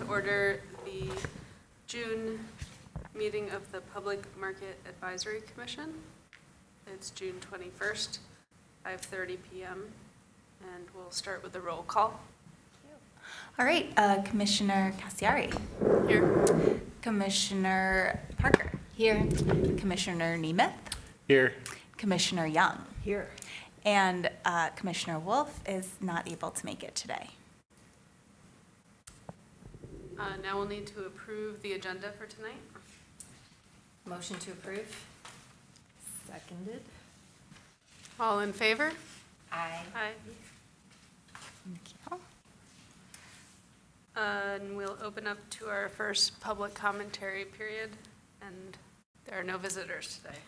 order the June meeting of the Public Market Advisory Commission. It's June 21st, 5:30 p.m. And we'll start with a roll call. All right, Commissioner Cassiari. Here. Commissioner Parker. Here. Commissioner Nemeth. Here. Commissioner Young. Here. And Commissioner Wolf is not able to make it today. Now we'll need to approve the agenda for tonight. Motion to approve. Seconded. All in favor? Aye. Aye. Thank you. And we'll open up to our first public commentary period, and there are no visitors today.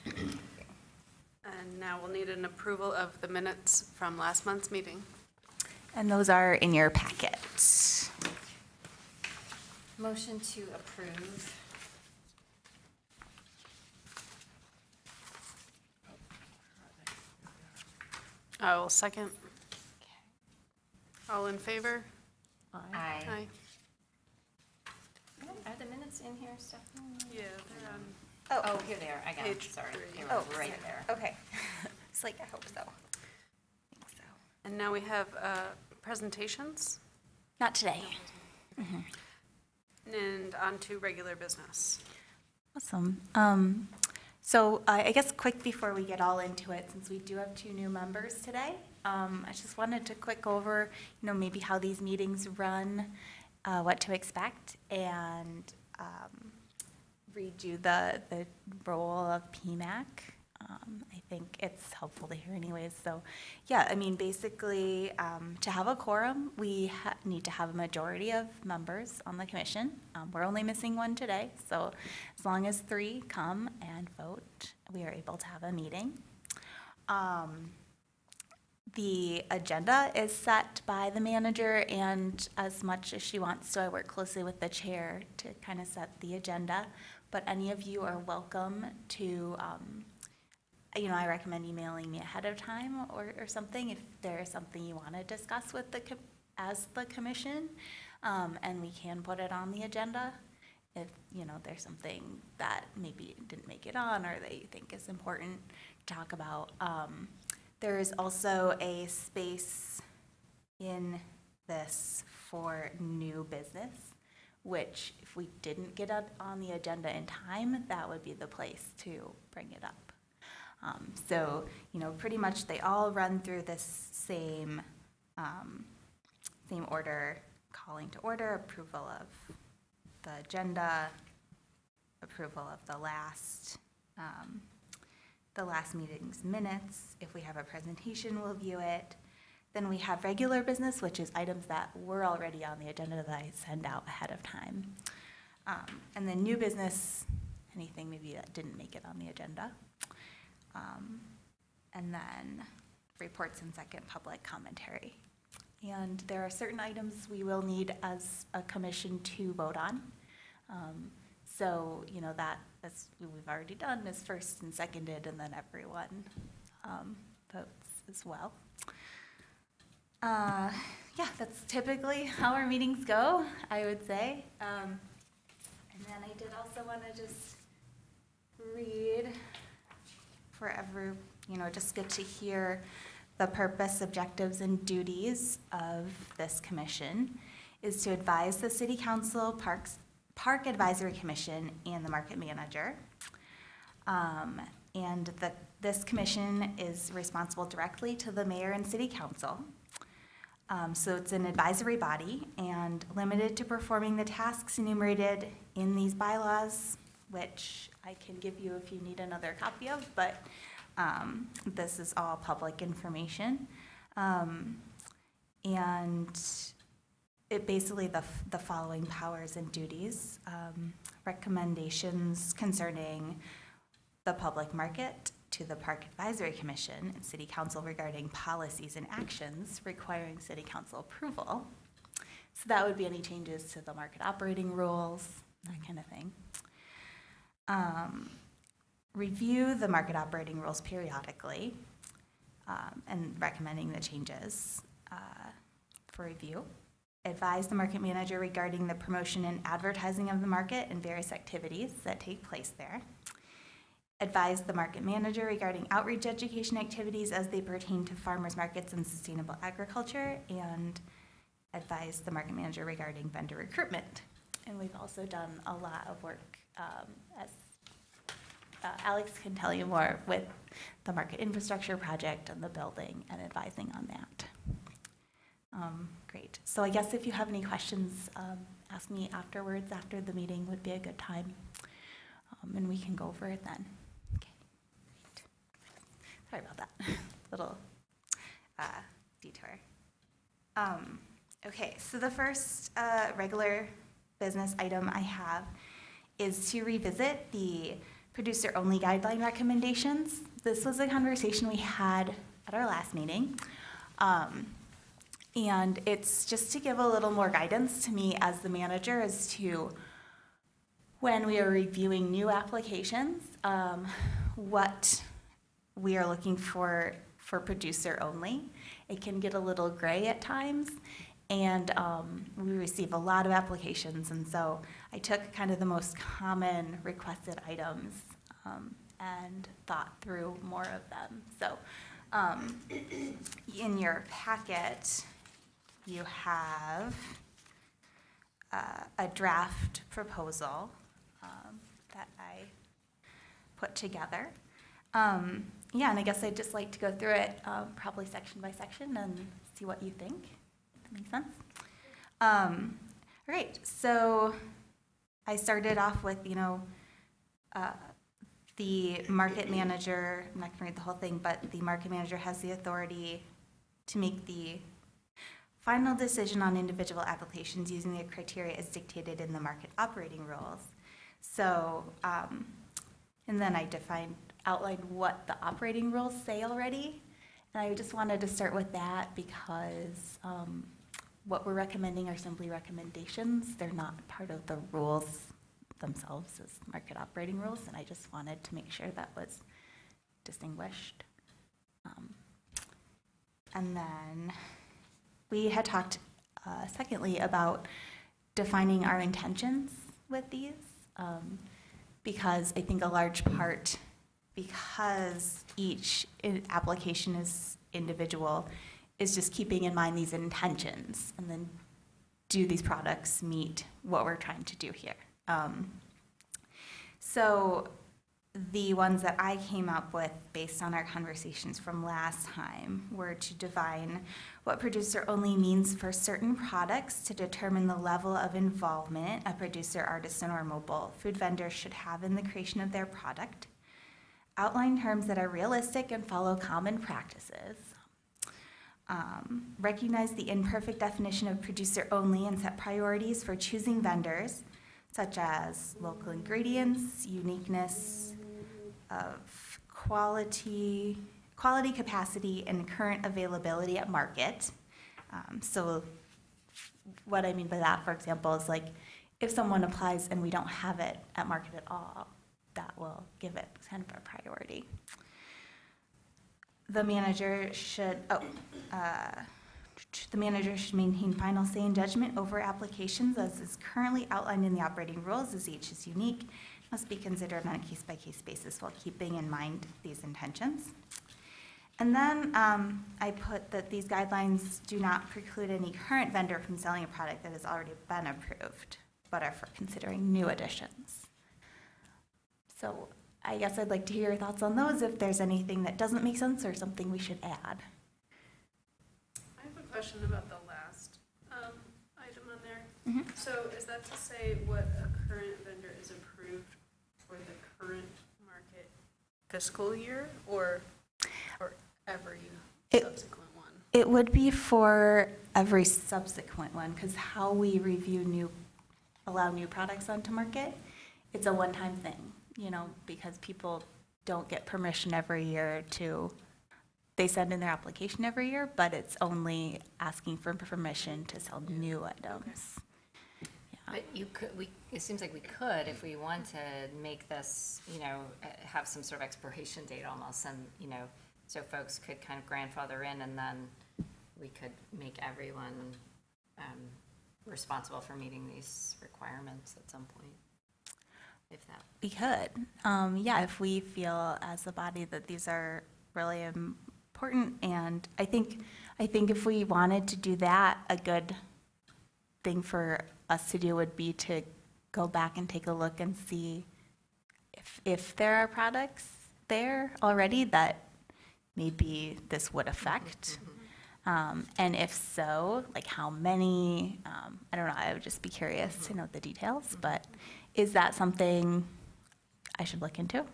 And now we'll need an approval of the minutes from last month's meeting. And those are in your packet. Motion to approve. I will second. All in favor? Aye. Aye. Are the minutes in here, Stephanie? Yeah, they're on. Oh, here they are. I got them. Page Sorry. 3. They were Oh, right there. Okay. It's like, I hope so. I think so. And now we have presentations Not today. and on to regular business. Awesome. So I guess quick before we get all into it, since we do have 2 new members today, I just wanted to quick over, maybe how these meetings run, what to expect, and read you the role of PMAC. I think it's helpful to hear anyways. So yeah, I mean, basically, to have a quorum, we need to have a majority of members on the commission. We're only missing 1 today, so as long as 3 come and vote, we are able to have a meeting. The agenda is set by the manager, and as much as she wants to, I work closely with the chair to kind of set the agenda. But any of you are welcome to, I recommend emailing me ahead of time or something if there is something you want to discuss with as the commission, and we can put it on the agenda if, there's something that maybe didn't make it on or that you think is important to talk about. There is also a space in this for new business, which if we didn't get it on the agenda in time, that would be the place to bring it up. So, pretty much they all run through this same order: calling to order, approval of the agenda, approval of the last meeting's minutes. If we have a presentation, we'll view it. Then we have regular business, which is items that were already on the agenda that I send out ahead of time. And then new business, anything maybe that didn't make it on the agenda. And then reports and second public commentary. And there are certain items we will need as a commission to vote on. So, that, as we've already done, is first and seconded, and then everyone votes as well. Yeah, that's typically how our meetings go, I would say. And then I did also want to just read for just get to hear the purpose, objectives, and duties of this commission is to advise the City Council, Park Advisory Commission, and the market manager. And this commission is responsible directly to the mayor and City Council. So it's an advisory body and limited to performing the tasks enumerated in these bylaws, which I can give you if you need another copy of, but this is all public information. And it basically the following powers and duties: recommendations concerning the public market to the Park Advisory Commission and City Council regarding policies and actions requiring City Council approval. So that would be any changes to the market operating rules, that kind of thing. Review the market operating rules periodically and recommending the changes for review. advise the market manager regarding the promotion and advertising of the market and various activities that take place there. Advise the market manager regarding outreach education activities as they pertain to farmers markets and sustainable agriculture, and advise the market manager regarding vendor recruitment. And we've also done a lot of work, as Alex can tell you more, with the market infrastructure project and the building and advising on that. Great. So I guess if you have any questions, ask me afterwards. After the meeting would be a good time, and we can go over it then. Okay. Great. Sorry about that little detour. Okay, so the first regular business item I have is to revisit the producer-only guideline recommendations. This was a conversation we had at our last meeting. And it's just to give a little more guidance to me as the manager as to when we are reviewing new applications, what we are looking for producer only. It can get a little gray at times, and we receive a lot of applications, and so I took kind of the most common requested items and thought through more of them. So in your packet, you have a draft proposal that I put together. Yeah, and I guess I'd just like to go through it probably section by section and see what you think. That makes sense? All right, so I started off with, the market manager, I'm not going to read the whole thing, but the market manager has the authority to make the final decision on individual applications using the criteria as dictated in the market operating rules. So, and then I outlined what the operating rules say already. And I just wanted to start with that because what we're recommending are simply recommendations. They're not part of the rules themselves as market operating rules, and I just wanted to make sure that was distinguished. And then we had talked, secondly, about defining our intentions with these, because I think a large part, because each application is individual, is just keeping in mind these intentions, and then do these products meet what we're trying to do here. So the ones that I came up with based on our conversations from last time were to define what producer only means for certain products to determine the level of involvement a producer, artisan, or mobile food vendor should have in the creation of their product, outline terms that are realistic and follow common practices, recognize the imperfect definition of producer only and set priorities for choosing vendors, such as local ingredients, uniqueness of quality, capacity, and current availability at market. So what I mean by that, for example, is like if someone applies and we don't have it at market at all, that will give it kind of a priority. The manager should maintain final say and judgment over applications as is currently outlined in the operating rules, as each is unique, must be considered on a case-by-case basis while keeping in mind these intentions. And then I put that these guidelines do not preclude any current vendor from selling a product that has already been approved, but are for considering new additions. So I guess I'd like to hear your thoughts on those, if there's anything that doesn't make sense or something we should add. I have a question about the last item on there. Mm-hmm. So is that to say what a current vendor is approved for the current market fiscal year, or every subsequent one? It would be for every subsequent one, because how we allow new products onto market, it's a one-time thing, because people don't get permission every year they send in their application every year, but it's only asking for permission to sell new items. But it seems like we could, if we want to make this, have some sort of expiration date almost, and, so folks could kind of grandfather in, and then we could make everyone responsible for meeting these requirements at some point, if that. We could. Yeah, if we feel as a body that these are really important, and I think if we wanted to do that, a good thing for us to do would be to go back and take a look and see if there are products there already that maybe this would affect. And if so, like how many, I don't know, I would just be curious to know the details, but is that something I should look into?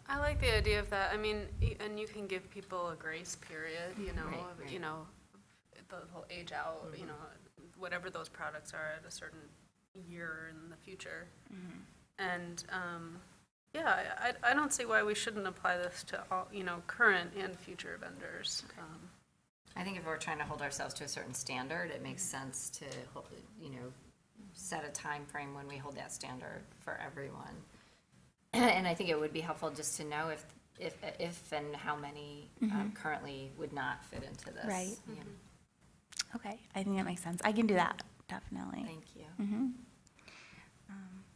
I like the idea of that. I mean, and you can give people a grace period, Right. The whole age out, whatever those products are at a certain year in the future. And, yeah, I don't see why we shouldn't apply this to all, current and future vendors. I think if we're trying to hold ourselves to a certain standard, it makes sense to, set a time frame when we hold that standard for everyone. And I think it would be helpful just to know if and how many currently would not fit into this. Right. Yeah. Okay, I think that makes sense. I can do that, definitely. Thank you.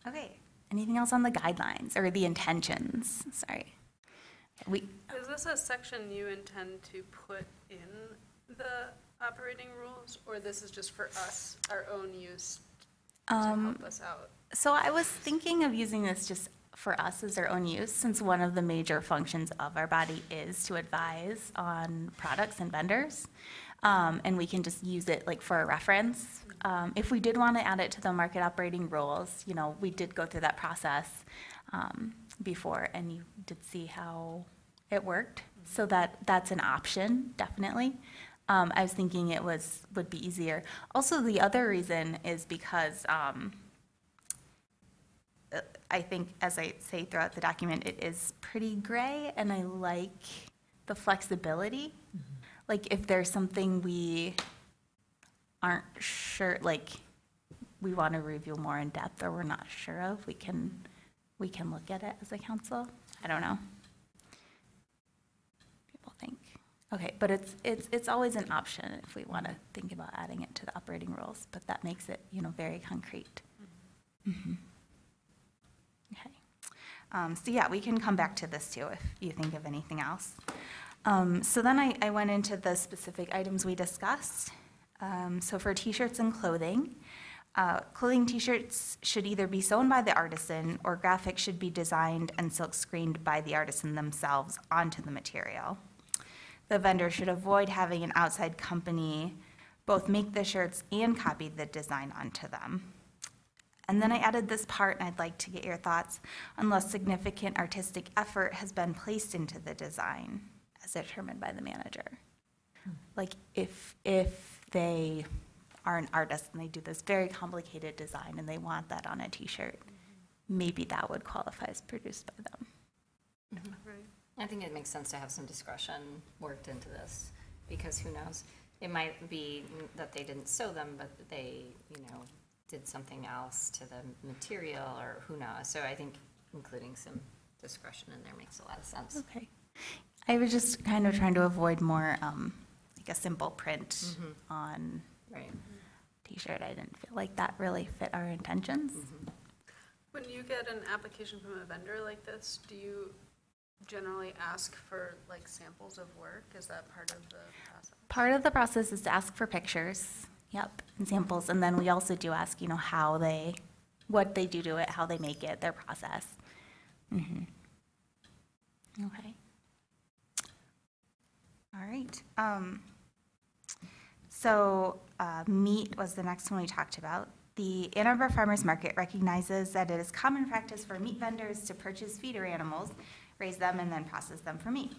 Okay, anything else on the guidelines or the intentions? Sorry. Is this a section you intend to put in the operating rules, or this is just for us, our own use to help us out? So I was thinking of using this just for us as our own use, since one of the major functions of our body is to advise on products and vendors. And we can just use it like for a reference. If we did want to add it to the market operating rules, we did go through that process before, and you did see how it worked. So that's an option, definitely. I was thinking it would be easier. Also, the other reason is because I think, as I say throughout the document, it is pretty gray, and I like the flexibility. Like, if there's something we aren't sure, like, we want to review more in depth, or we're not sure of, we can look at it as a council. I don't know. People think. Okay, but it's always an option if we want to think about adding it to the operating rules, but that makes it, very concrete. Okay. So yeah, we can come back to this too if you think of anything else. So then I went into the specific items we discussed. So for t-shirts and clothing, clothing t-shirts should either be sewn by the artisan, or graphics should be designed and silk screened by the artisan themselves onto the material. The vendor should avoid having an outside company both make the shirts and copy the design onto them. And then I added this part, and I'd like to get your thoughts, unless significant artistic effort has been placed into the design as determined by the manager. Like, if they are an artist and they do this very complicated design and they want that on a t-shirt, maybe that would qualify as produced by them. Right. I think it makes sense to have some discretion worked into this, because who knows? It might be that they didn't sew them, but they, did something else to the material, or who knows? So I think including some discretion in there makes a lot of sense. Okay. I was just kind of trying to avoid more, like a simple print on Right. t-shirt. I didn't feel like that really fit our intentions. When you get an application from a vendor like this, do you generally ask for like samples of work? Is that part of the process? Part of the process is to ask for pictures, and samples, and then we also do ask, what they do to it, how they make it, their process. Okay. All right. So meat was the next one we talked about. The Ann Arbor Farmers Market recognizes that it is common practice for meat vendors to purchase feeder animals, raise them, and then process them for meat.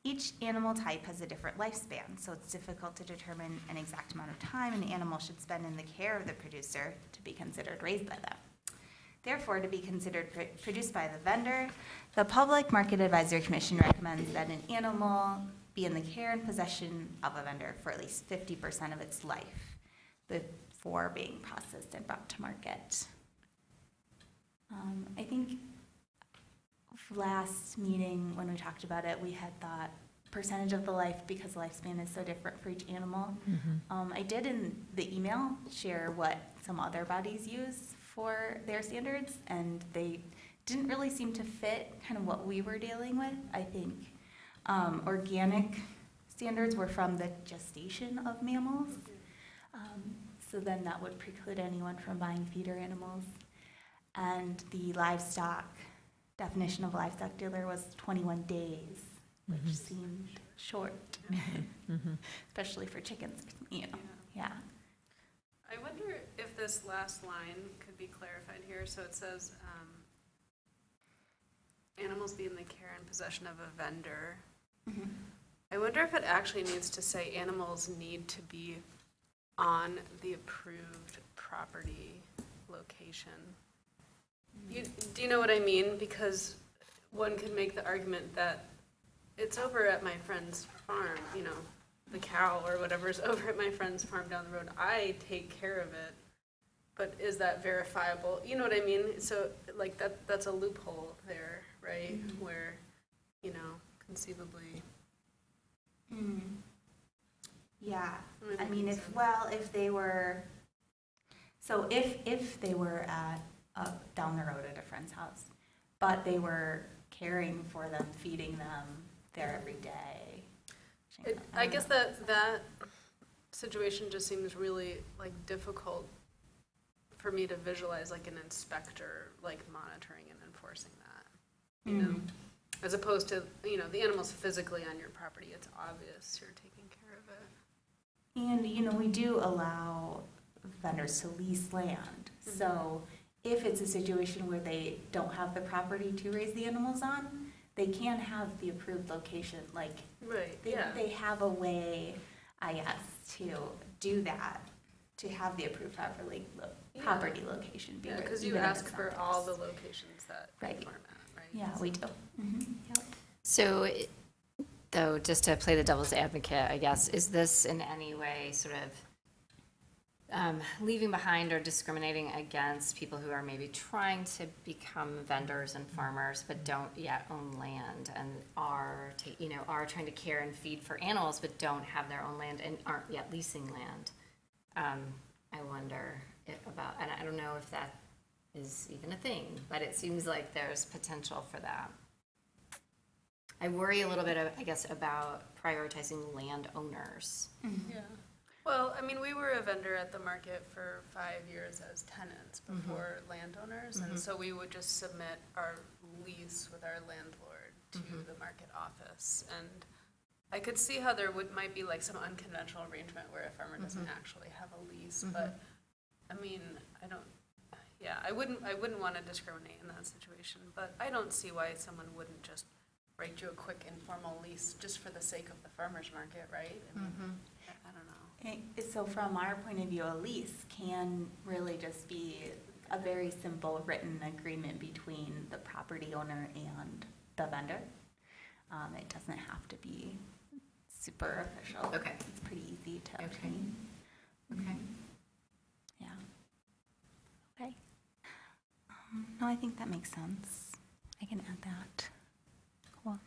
Each animal type has a different lifespan, so it's difficult to determine an exact amount of time an animal should spend in the care of the producer to be considered raised by them. Therefore, to be considered produced by the vendor, the Public Market Advisory Commission recommends that an animal be in the care and possession of a vendor for at least 50% of its life before being processed and brought to market. I think last meeting when we talked about it, we had thought percentage of the life because lifespan is so different for each animal. I did in the email share what some other bodies use for their standards, and they didn't really seem to fit kind of what we were dealing with. I think organic standards were from the gestation of mammals. So then that would preclude anyone from buying feeder animals. And the livestock, definition of livestock dealer was 21 days, which seemed short, especially for chickens, you know, yeah. I wonder if this last line could be clarified here. So it says, animals be in the care and possession of a vendor. I wonder if it actually needs to say animals need to be on the approved property location. Do you know what I mean? Because one could make the argument that it's over at my friend's farm, you know, the cow or whatever's over at my friend's farm down the road. I take care of it, but is that verifiable? You know what I mean? So like that's a loophole there, right? Where, you know, conceivably. Yeah, I mean, if they were, so if they were at, down the road at a friend's house, but they were caring for them, feeding them there every day. I guess that situation just seems really like difficult for me to visualize, like an inspector like monitoring and enforcing that, you know, as opposed to, you know, the animal's physically on your property. It's obvious you're taking care of it. And, you know, we do allow vendors to lease land. So if it's a situation where they don't have the property to raise the animals on, they can have the approved location. Like, they have a way, I guess, to do that, to have the approved property location. Yeah, because you ask for all the locations that farm at, right? Yeah, we do. Yep. So, though, just to play the devil's advocate, I guess, is this in any way sort of leaving behind or discriminating against people who are maybe trying to become vendors and farmers but don't yet own land and are trying to care and feed for animals but don't have their own land and aren't yet leasing land? I wonder about, and I don't know if that is even a thing, but it seems like there's potential for that. I worry a little bit, I guess, about prioritizing landowners. Yeah. Well, I mean, we were a vendor at the market for 5 years as tenants before landowners, and so we would just submit our lease with our landlord to the market office. And I could see how there might be like some unconventional arrangement where a farmer doesn't actually have a lease, but I mean, I wouldn't want to discriminate in that situation, but I don't see why someone wouldn't just write you a quick informal lease just for the sake of the farmer's market, right? I mean, I don't know. So from our point of view, a lease can really just be a very simple written agreement between the property owner and the vendor. It doesn't have to be super official. Okay. It's pretty easy to obtain. Okay. Yeah. Okay. No, I think that makes sense. I can add that. Cool.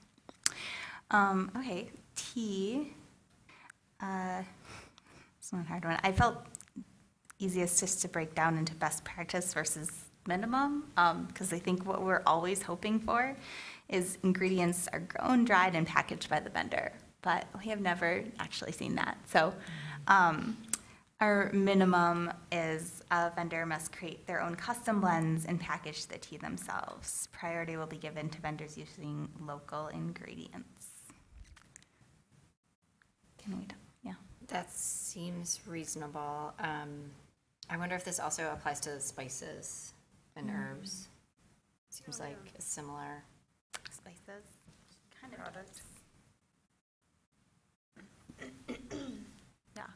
Okay, T. It's one hard one. I felt easiest just to break down into best practice versus minimum, because I think what we're always hoping for is ingredients are grown, dried, and packaged by the vendor, but we have never actually seen that. So our minimum is a vendor must create their own custom blends and package the tea themselves. Priority will be given to vendors using local ingredients. Can we, yeah. That seems reasonable. I wonder if this also applies to spices and herbs. Seems like a similar Spices, kind of Product. Yeah.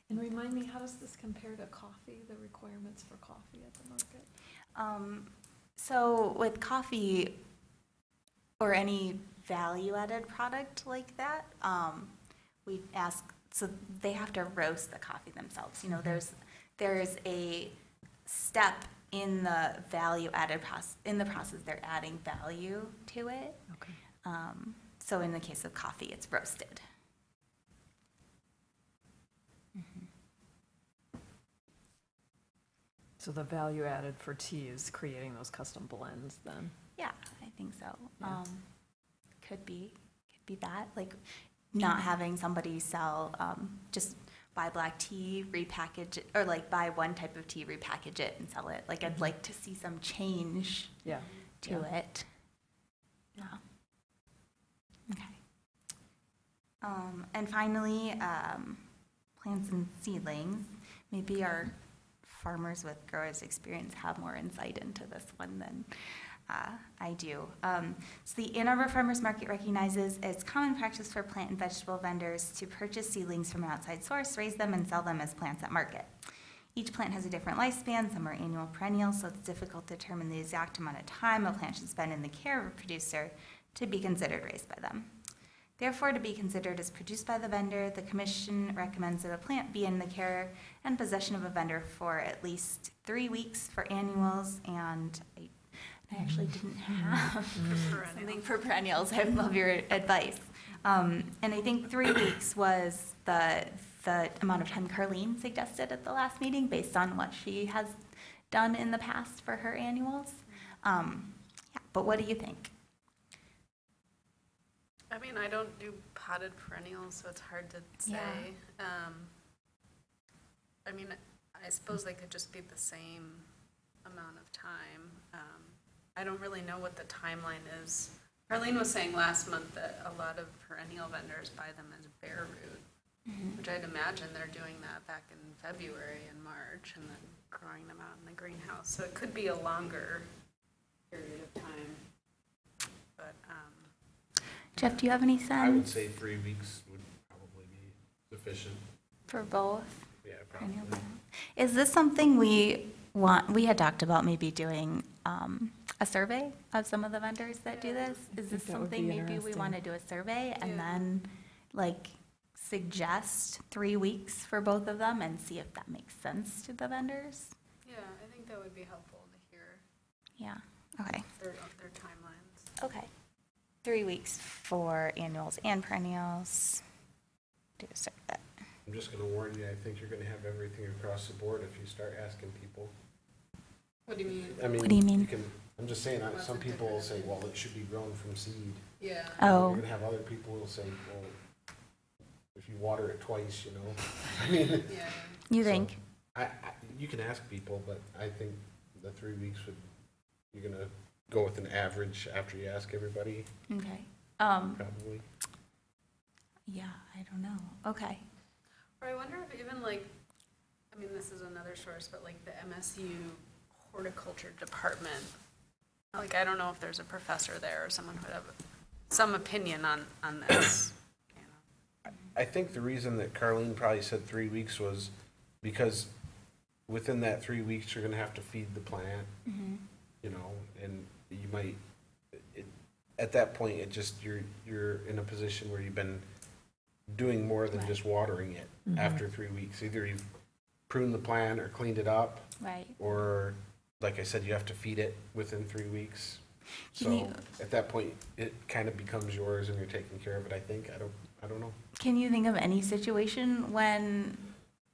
And remind me, how does this compare to coffee, the requirements for coffee at the market? So with coffee or any value-added product like that, we ask, so they have to roast the coffee themselves. You know, there's a step in the value-added process, in the process they're adding value to it. Okay. So in the case of coffee, it's roasted. So the value added for tea is creating those custom blends then? Yeah, I think so. Yeah. Could be that, like, not having somebody sell, just buy black tea, repackage it, or like buy one type of tea, repackage it and sell it. Like, I'd like to see some change Yeah. to Yeah. it. Yeah. Okay. And finally, plants and seedlings. Maybe our farmers with growers experience have more insight into this one than I do. So the Ann Arbor Farmers Market recognizes it's common practice for plant and vegetable vendors to purchase seedlings from an outside source, raise them, and sell them as plants at market. Each plant has a different lifespan. Some are annual perennials, so it's difficult to determine the exact amount of time a plant should spend in the care of a producer to be considered raised by them. Therefore, to be considered as produced by the vendor, the commission recommends that a plant be in the care and possession of a vendor for at least 3 weeks for annuals, and I actually didn't have something for perennials. I love your advice. And I think 3 weeks was the amount of time Carlene suggested at the last meeting based on what she has done in the past for her annuals. Yeah, but what do you think? I mean, I don't do potted perennials, so it's hard to say. Yeah. I mean, I suppose they could just be the same amount of time. I don't really know what the timeline is. Arlene was saying last month that a lot of perennial vendors buy them as bare root, which I'd imagine they're doing that back in February and March and then growing them out in the greenhouse. So it could be a longer period of time. But Jeff, do you have any sense? I would say 3 weeks would probably be sufficient. For both? Yeah, perennial probably. plants? Is this something we want, we had talked about maybe doing a survey of some of the vendors that do this? Is this that would something be maybe we want to do a survey and Yeah. then like suggest 3 weeks for both of them and see if that makes sense to the vendors? yeah, I think that would be helpful to hear Yeah, okay. their timelines. Okay. 3 weeks for annuals and perennials. Do a survey. I'm just gonna warn you, I think you're gonna have everything across the board if you start asking people. What do you mean? I mean. What do you mean? I'm just saying, Lots some of people will different- say, well, it should be grown from seed. Yeah. Oh. You're gonna have other people who will say, well, if you water it twice, you know, I mean. Yeah. You So, think? You can ask people, but I think the 3 weeks would, you're gonna go with an average after you ask everybody, Okay. probably. Yeah, I don't know. Okay. Or I wonder if even like, I mean, this is another source, but like the MSU horticulture department, like, I don't know if there's a professor there or someone who would have some opinion on this. You know. I think the reason that Carlene probably said 3 weeks was because within that 3 weeks, you're gonna have to feed the plant, you know, and you might, at that point, it just, you're in a position where you've been doing more than Right. just watering it after 3 weeks. Either you've pruned the plant or cleaned it up, Right. or, like I said, you have to feed it within 3 weeks. Can So you- at that point, it kind of becomes yours and you're taking care of it, I think. I don't know. Can you think of any situation when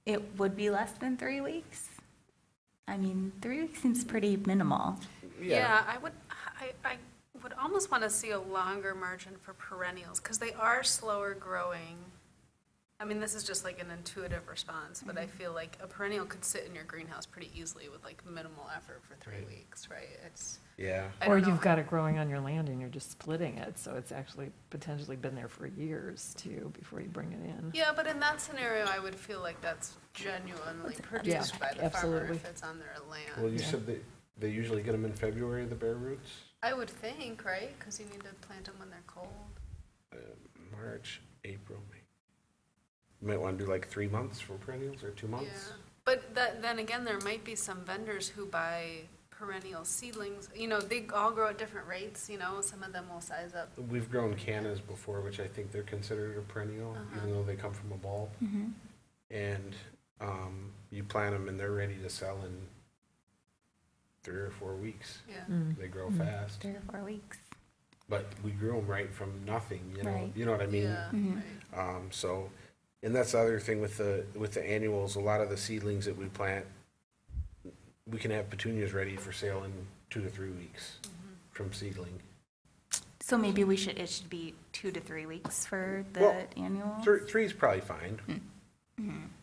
it would be less than 3 weeks? I mean, 3 weeks seems pretty minimal. Yeah, I would almost want to see a longer margin for perennials because they are slower growing. I mean, this is just like an intuitive response, but I feel like a perennial could sit in your greenhouse pretty easily with like minimal effort for 3 Right. weeks, right? It's, Yeah. I Or don't know. you've got it growing on your land and you're just splitting it, so it's actually potentially been there for years too, before you bring it in. Yeah, but in that scenario, I would feel like that's genuinely produced Yeah, by the farmer absolutely. if it's on their land. Well, you Yeah. said that they usually get them in February, the bare roots? I would think, right? Because you need to plant them when they're cold. March, April, May. You might want to do like 3 months for perennials or 2 months. Yeah, but then again, there might be some vendors who buy perennial seedlings. You know, they all grow at different rates, you know, some of them will size up. We've grown cannas before, which I think they're considered a perennial, even though they come from a bulb. And you plant them and they're ready to sell in 3 or 4 weeks. Yeah. Mm. They grow fast. 3 or 4 weeks. but we grew them right from nothing, Right. you know what I mean? Yeah, Mhm. right. So, and that's the other thing with the annuals, a lot of the seedlings that we plant, we can have petunias ready for sale in 2 to 3 weeks from seedling. So maybe it should be 2 to 3 weeks for the Well, annual? Three is probably fine.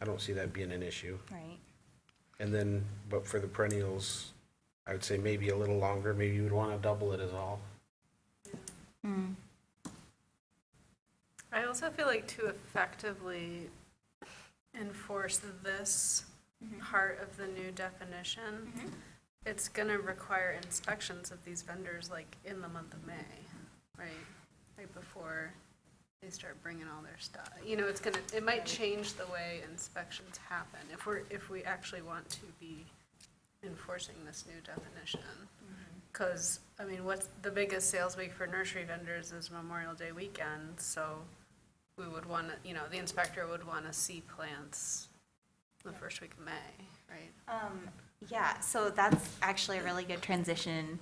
I don't see that being an issue. Right. And then, but for the perennials, I would say maybe a little longer, maybe you would want to double it as all. Mm. I also feel like to effectively enforce this part of the new definition, it's gonna require inspections of these vendors like in the month of May, right? Right before they start bringing all their stuff. You know, it might change the way inspections happen if we actually want to be enforcing this new definition. Because, I mean, what's the biggest sales week for nursery vendors is Memorial Day weekend, so we would want to, the inspector would want to see plants the first week of May, right? Yeah, so that's actually a really good transition,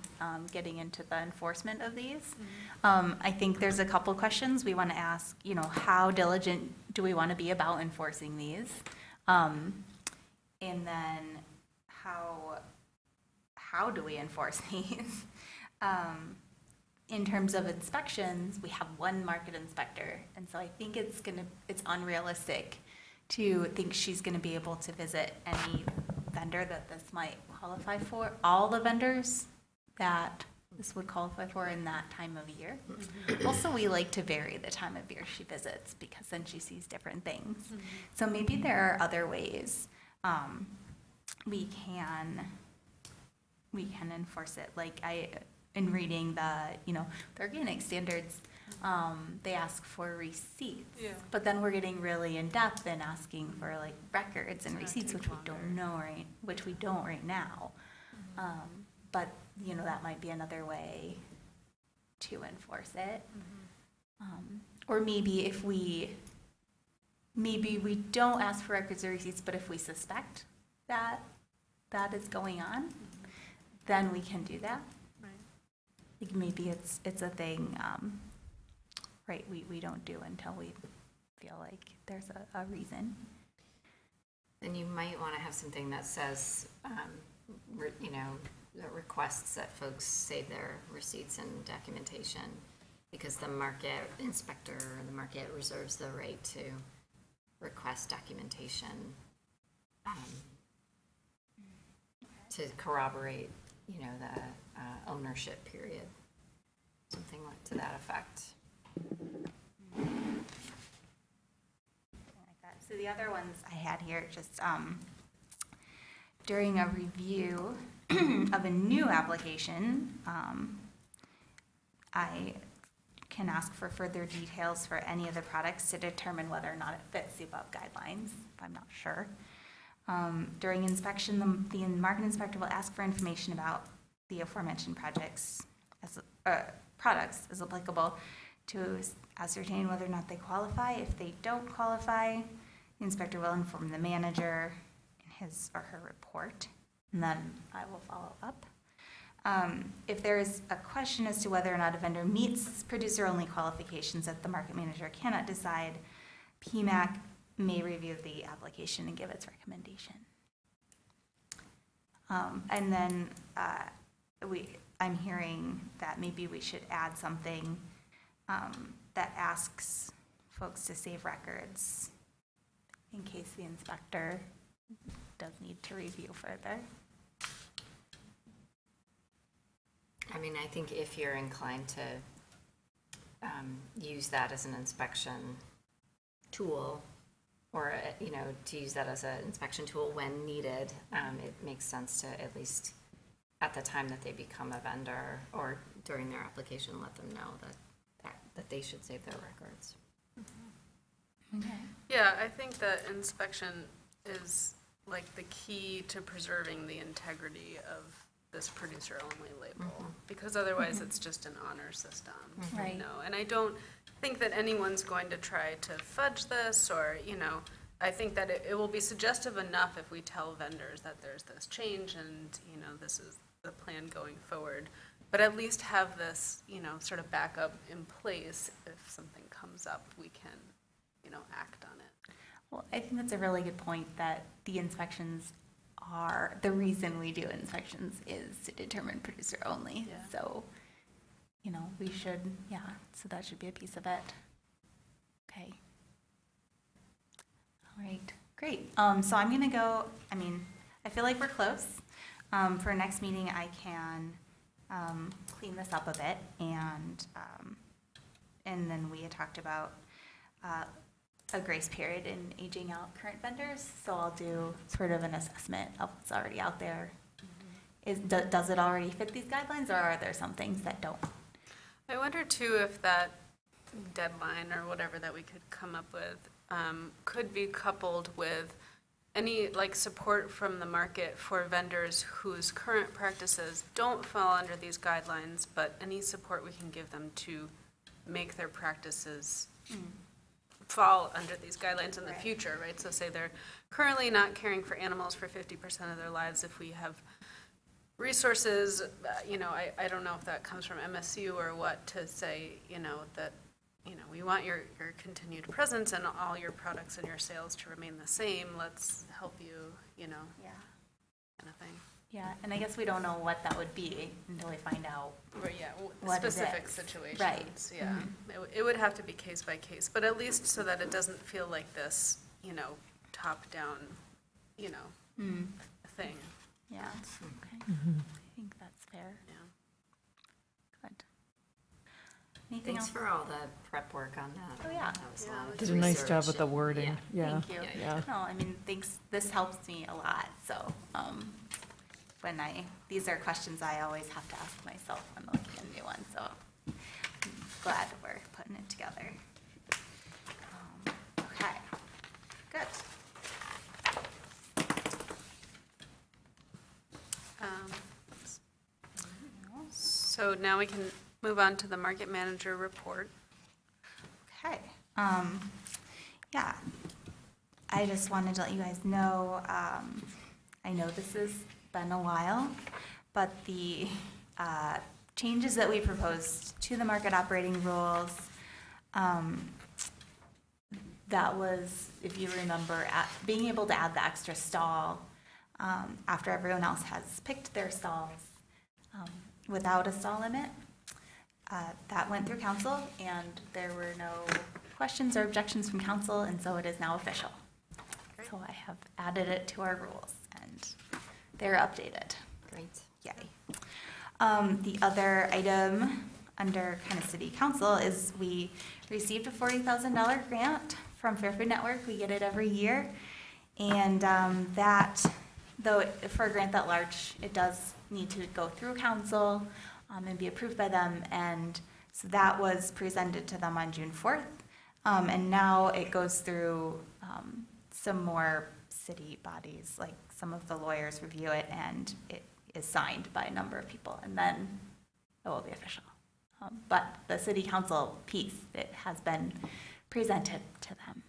getting into the enforcement of these. I think there's a couple questions we want to ask, how diligent do we want to be about enforcing these? And then how do we enforce these? In terms of inspections, we have one market inspector, and so I think it's unrealistic to think she's gonna be able to visit any vendor that this might qualify for, all the vendors that this would qualify for in that time of year. Also, we like to vary the time of year she visits, because then she sees different things. So maybe there are other ways we can enforce it. Like in reading the organic standards, they ask for receipts. Yeah. But then we're getting really in depth and asking for like records and It's gonna receipts, take which we don't know which we don't right now. But that might be another way to enforce it. Or maybe maybe we don't ask for records or receipts, but if we suspect that is going on, then we can do that. Right. Like maybe it's a thing, right, we don't do until we feel like there's a reason. Then you might want to have something that says, that requests that folks save their receipts and documentation, because the market inspector or the market reserves the right to request documentation to corroborate, the ownership period, something like to that effect. Like that. So the other ones I had here, just during a review of a new application, I can ask for further details for any of the products to determine whether or not it fits the above guidelines, if I'm not sure. During inspection, the market inspector will ask for information about the aforementioned products as applicable to ascertain whether or not they qualify. If they don't qualify, the inspector will inform the manager in his or her report, and then I will follow up. If there is a question as to whether or not a vendor meets producer-only qualifications that the market manager cannot decide, PMAC may review the application and give its recommendation. And then I'm hearing that maybe we should add something that asks folks to save records in case the inspector does need to review further. I mean, I think if you're inclined to use that as an inspection tool, or, to use that as an inspection tool when needed, it makes sense to at least at the time that they become a vendor or during their application, let them know that they should save their records. Okay. Yeah, I think that inspection is like the key to preserving the integrity of this producer-only label, because otherwise it's just an honor system, Right. And I don't think that anyone's going to try to fudge this, or, I think that it will be suggestive enough if we tell vendors that there's this change and, this is the plan going forward. but at least have this, sort of backup in place. If something comes up, we can, act on it. Well, I think that's a really good point, that the inspections are, the reason we do inspections is to determine producer only. Yeah. So, we should, so that should be a piece of it. Okay. All right, great. So I'm gonna go, I feel like we're close. For next meeting, I can clean this up a bit, and then we had talked about a grace period in aging out current vendors, so I'll do sort of an assessment of what's already out there. Does it already fit these guidelines, or are there some things that don't? I wonder too if that deadline or whatever that we could come up with could be coupled with any support from the market for vendors whose current practices don't fall under these guidelines, but any support we can give them to make their practices fall under these guidelines in the future, right? So say they're currently not caring for animals for 50% of their lives. If we have resources, I don't know if that comes from MSU or what, to say, that, we want your continued presence and all your products and your sales to remain the same. Let's help you, kind of thing. Yeah, and I guess we don't know what that would be until we find out. Right, yeah, What specific it is. situations. Right. Yeah. It would have to be case by case, but at least so that it doesn't feel like this, top-down, thing. Yeah, okay. I think that's fair. Yeah. Good. Anything Thanks else? for all the prep work on that. Oh, yeah. That was a Yeah, lot of Did a nice job research with the and- wording, yeah. Thank you. Yeah. No, thanks, this helps me a lot, so, when these are questions I always have to ask myself when looking at new ones, so I'm glad we're putting it together. Okay, good. So now we can move on to the market manager report. Okay, yeah, I just wanted to let you guys know, I know this has been a while, but the changes that we proposed to the market operating rules, that was, if you remember, being able to add the extra stall after everyone else has picked their stalls without a stall limit. That went through council, and there were no questions or objections from council, and so it is now official. Great. So I have added it to our rules, and they're updated. Great. Yay. The other item under kind of city council is we received a $40,000 grant from Fair Food Network. We get it every year. And that, though for a grant that large, it does need to go through council and be approved by them. And so that was presented to them on June 4th. And now it goes through some more city bodies, like some of the lawyers review it, and it is signed by a number of people, and then it will be official. But the city council piece, it has been presented to them.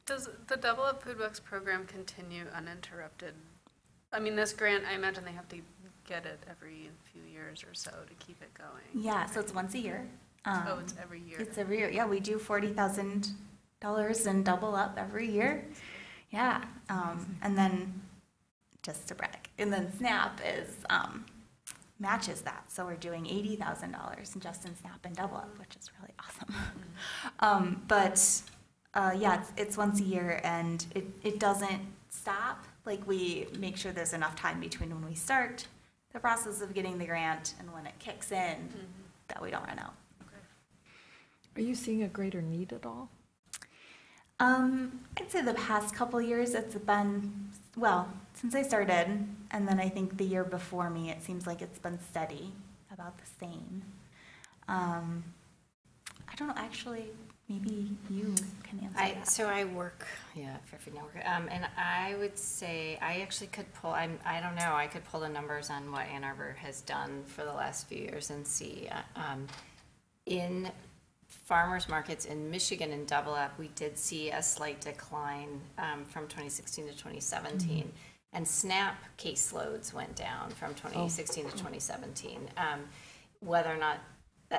Does the Double Up Food Bucks program continue uninterrupted? This grant, I imagine they have to get it every few years or so to keep it going. Yeah, so it's once a year. Oh, it's every year. It's every year. Yeah, we do $40,000 and Double Up every year. Yeah, and then just to brag, and then SNAP is matches that, so we're doing $80,000 in just in SNAP and Double Up, which is really awesome. Yeah, it's once a year, and it doesn't stop. Like, we make sure there's enough time between when we start the process of getting the grant and when it kicks in, that we don't run out. Are you seeing a greater need at all? I'd say the past couple years it's been, well, since I started, and then I think the year before me, it seems like it's been steady, about the same. I don't know, actually, maybe you can answer that. So I work, at Fairfield Network, and I would say, I actually could pull, I don't know, I could pull the numbers on what Ann Arbor has done for the last few years and see. In farmers markets in Michigan and Double Up, we did see a slight decline from 2016 to 2017. And SNAP caseloads went down from 2016 to 2017. whether or not,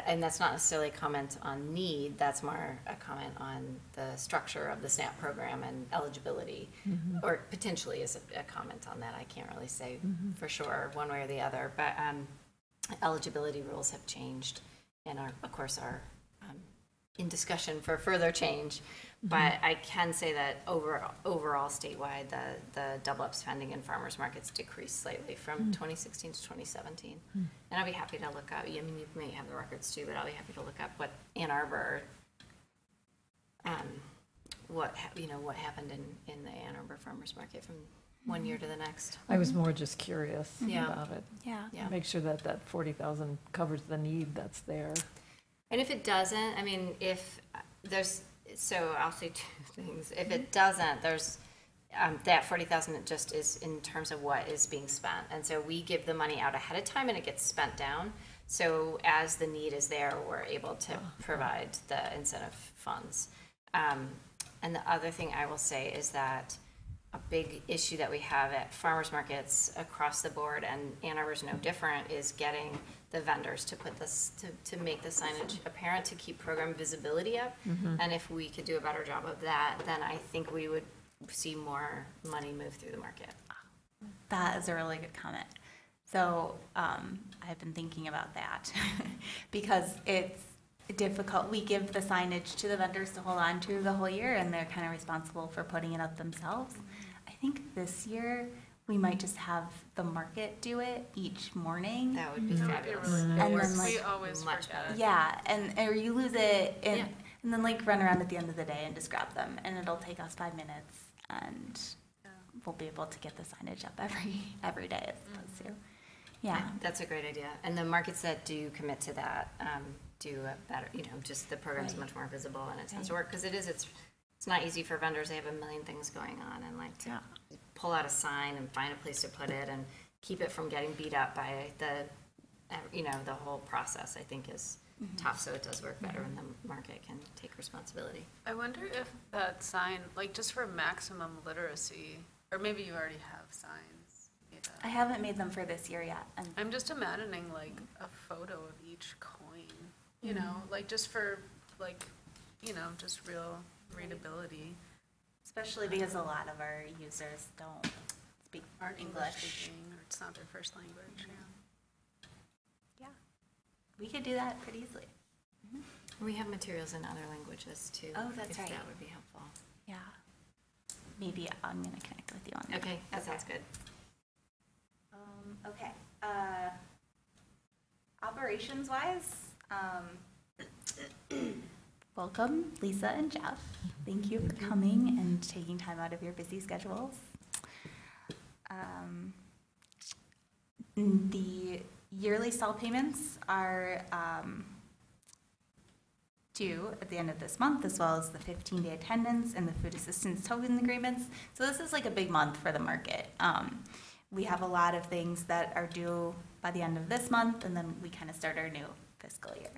and that's not necessarily a comment on need, that's more a comment on the structure of the SNAP program and eligibility, or potentially is a comment on that. I can't really say for sure one way or the other, but eligibility rules have changed and are, of course, are in discussion for further change. But I can say that overall statewide, the double up spending in farmers markets decreased slightly from 2016 to 2017. And I'll be happy to look up, I mean, you may have the records too, but I'll be happy to look up what Ann Arbor, what happened in the Ann Arbor farmers market from one year to the next. I was more just curious Yeah. about it. Yeah. Yeah. Make sure that that 40,000 covers the need that's there. And if it doesn't, I mean, if there's, so I'll say two things. If it doesn't, there's, that 40,000 just is in terms of what is being spent. And so we give the money out ahead of time and it gets spent down. So as the need is there, we're able to provide the incentive funds. And the other thing I will say is that a big issue that we have at farmers markets across the board, and Ann Arbor's no different, is getting the vendors to put this, to make the signage apparent, to keep program visibility up. And if we could do a better job of that, then I think we would see more money move through the market. That is a really good comment. So I've been thinking about that because it's difficult. We give the signage to the vendors to hold on to the whole year, and they're kind of responsible for putting it up themselves. I think this year we might just have the market do it each morning. That would be That would be fabulous. really good. And work. then, like, We always much forget. better. Yeah, and or you lose it, and, Yeah. and then like run around at the end of the day and just grab them, and it'll take us 5 minutes, and Yeah. we'll be able to get the signage up every day as opposed to. Yeah. That's a great idea. And the markets that do commit to that do a better, just the program's Right. much more visible and it tends to Right. work, because it's not easy for vendors. They have a million things going on, and like to Yeah. pull out a sign and find a place to put it and keep it from getting beat up by the whole process, I think is tough. So it does work better when the market can take responsibility. I wonder if that sign, like just for maximum literacy, or maybe you already have signs made up. I haven't made them for this year yet. And I'm just imagining like a photo of each coin, you know, like just for like, just real readability. especially because a lot of our users don't speak Aren't English. speaking, or it's not their first language, yeah. Yeah. We could do that pretty easily. We have materials in other languages too. Oh, that's if right. That would be helpful. Yeah. Maybe I'm going to connect with you on that. Okay, that sounds good. Okay. Operations-wise, welcome, Lisa and Jeff. Thank you for coming and taking time out of your busy schedules. The yearly cell payments are due at the end of this month, as well as the 15-day attendance and the food assistance token agreements. So this is like a big month for the market. We have a lot of things that are due by the end of this month, and then we kind of start our new fiscal year.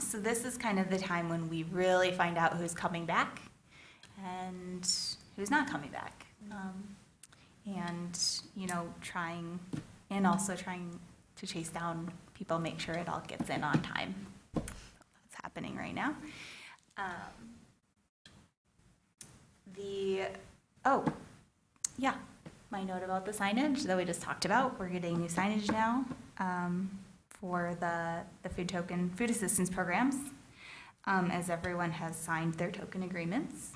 So this is kind of the time when we really find out who's coming back and who's not coming back. Trying to chase down people, make sure it all gets in on time. That's happening right now. My note about the signage that we just talked about, we're getting new signage now for the food assistance programs, as everyone has signed their token agreements.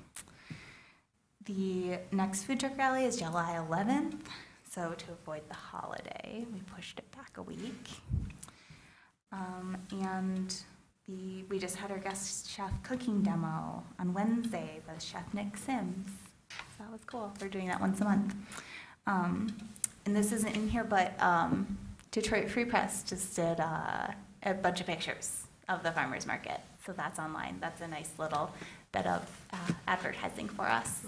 The next food truck rally is July 11th, so to avoid the holiday, we pushed it back a week. We just had our guest chef cooking demo on Wednesday by Chef Nick Sims. So that was cool. We're doing that once a month. And this isn't in here, but Detroit Free Press just did a bunch of pictures of the farmers market. So that's online. That's a nice little bit of advertising for us.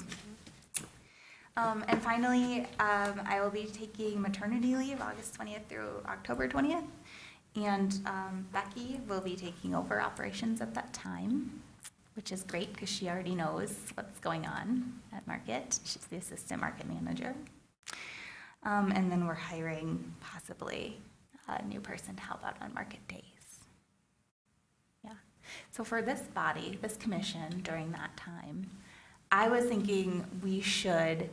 And finally, I will be taking maternity leave August 20th through October 20th. And Becky will be taking over operations at that time, which is great because she already knows what's going on at market. She's the assistant market manager. And then we're hiring possibly a new person to help out on market days. Yeah. So for this body, this commission, during that time, I was thinking we should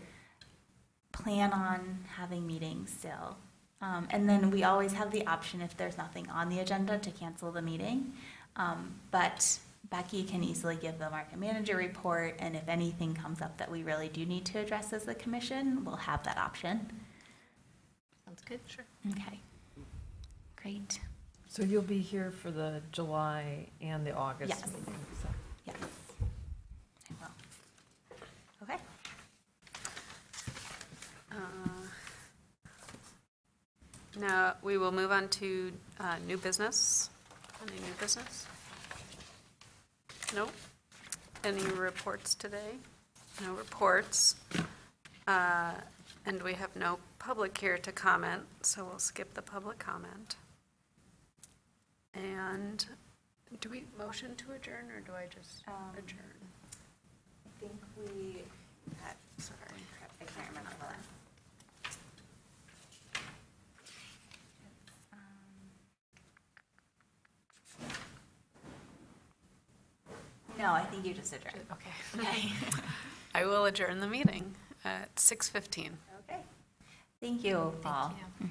plan on having meetings still. And then we always have the option, if there's nothing on the agenda, to cancel the meeting. But Becky can easily give the market manager report, and if anything comes up that we really do need to address as a commission, we'll have that option. Sounds good. Sure. Okay. Great. So you'll be here for the July and the August Yes. meeting? So. Yes. I will. Okay. Now, we will move on to new business. Any new business? Nope. Any reports today? No reports. And we have no public here to comment, so we'll skip the public comment. And do we motion to adjourn, or do I just adjourn? I think we, sorry, I can't remember the one. No, I think you just adjourned. Okay. Okay. I will adjourn the meeting at 6:15. Okay. Thank you, Paul. Thank you.